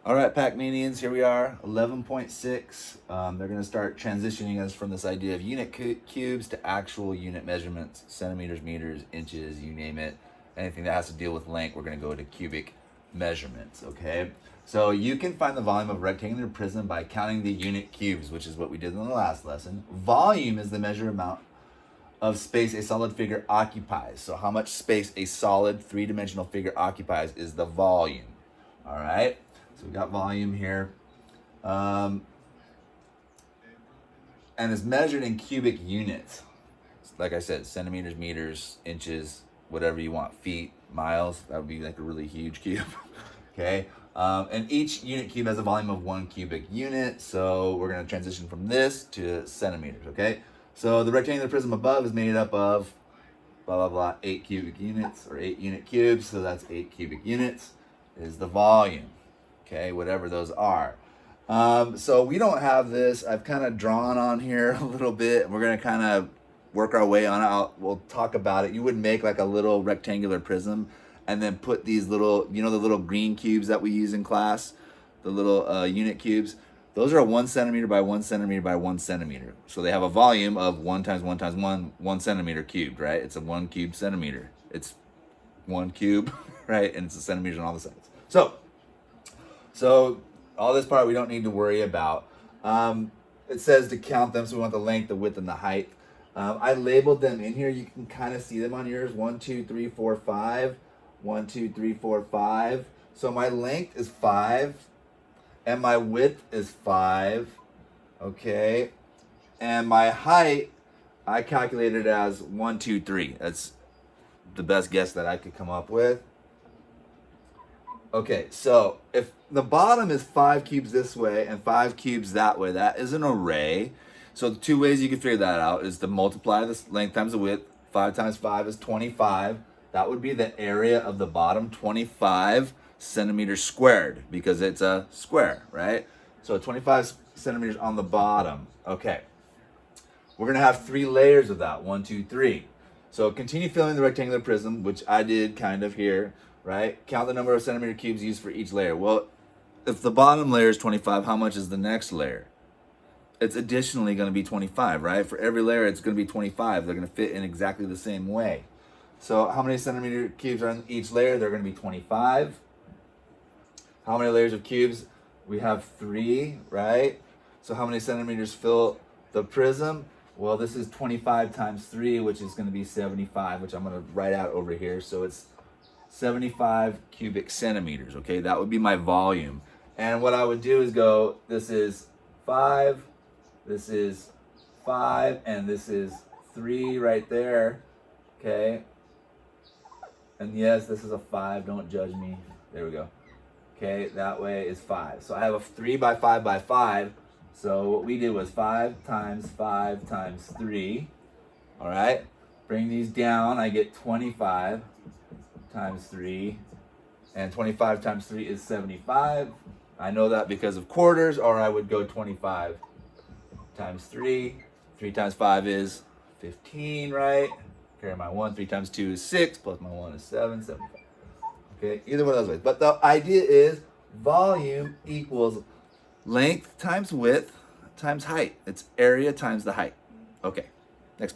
All right, Pac-Manians, here we are, 11.6. They're going to start transitioning us from this idea of unit cubes to actual unit measurements, centimeters, meters, inches, you name it. Anything that has to deal with length, we're going to go to cubic measurements, okay? So you can find the volume of a rectangular prism by counting the unit cubes, which is what we did in the last lesson. Volume is the measured amount of space a solid figure occupies. So how much space a solid three-dimensional figure occupies is the volume, all right? So we got volume here. And it's measured in cubic units. Like I said, centimeters, meters, inches, whatever you want, feet, miles. That would be like a really huge cube. Okay. And each unit cube has a volume of 1 cubic unit. So we're going to transition from this to centimeters. Okay. So the rectangular prism above is made up of blah, blah, blah, 8 cubic units or 8 unit cubes. So that's 8 cubic units is the volume. Okay, whatever those are. So we don't have this. I've kind of drawn on here a little bit. We're going to kind of work our way on it. We'll talk about it. You would make like a little rectangular prism and then put these little, you know, the little green cubes that we use in class, the little unit cubes. Those are 1 centimeter by 1 centimeter by 1 centimeter. So they have a volume of 1 times 1 times 1, 1 centimeter cubed, right? It's a 1 cube centimeter. It's 1 cube, right? And it's a centimeter on all the sides. So all this part we don't need to worry about. It says to count them, so we want the length, the width, and the height. I labeled them in here. You can kind of see them on yours. 1, 2, 3, 4, 5. 1, 2, 3, 4, 5. So my length is 5, and my width is 5. Okay, and my height I calculated as 1, 2, 3. That's the best guess that I could come up with. Okay, so if the bottom is 5 cubes this way and 5 cubes that way, that is an array. So the two ways you can figure that out is to multiply the length times the width. 5 times 5 is 25. That would be the area of the bottom, 25 centimeters squared, because it's a square, right? So 25 centimeters on the bottom. Okay, we're going to have 3 layers of that, 1, 2, 3. So continue filling the rectangular prism, which I did kind of here. Right? Count the number of centimeter cubes used for each layer. Well, if the bottom layer is 25, how much is the next layer? It's additionally going to be 25, right? For every layer, it's going to be 25. They're going to fit in exactly the same way. So how many centimeter cubes are on each layer? They're going to be 25. How many layers of cubes? We have 3, right? So how many centimeters fill the prism? Well, this is 25 times 3, which is going to be 75, which I'm going to write out over here. So it's 75 cubic centimeters, okay? That would be my volume. And what I would do is go, this is 5, this is 5, and this is 3 right there, okay? And yes, this is a 5, don't judge me. There we go. Okay, that way is 5. So I have a 3 by 5 by 5. So what we did was 5 times 5 times 3, all right? Bring these down, I get 25 times 3, and 25 times 3 is 75. I know that because of quarters, or I would go 25 times 3. 3 times 5 is 15, right? Carry my 1. 3 times 2 is 6, plus my 1 is 7, 75. Okay, either one of those ways. But the idea is volume equals length times width times height. It's area times the height. Okay, next.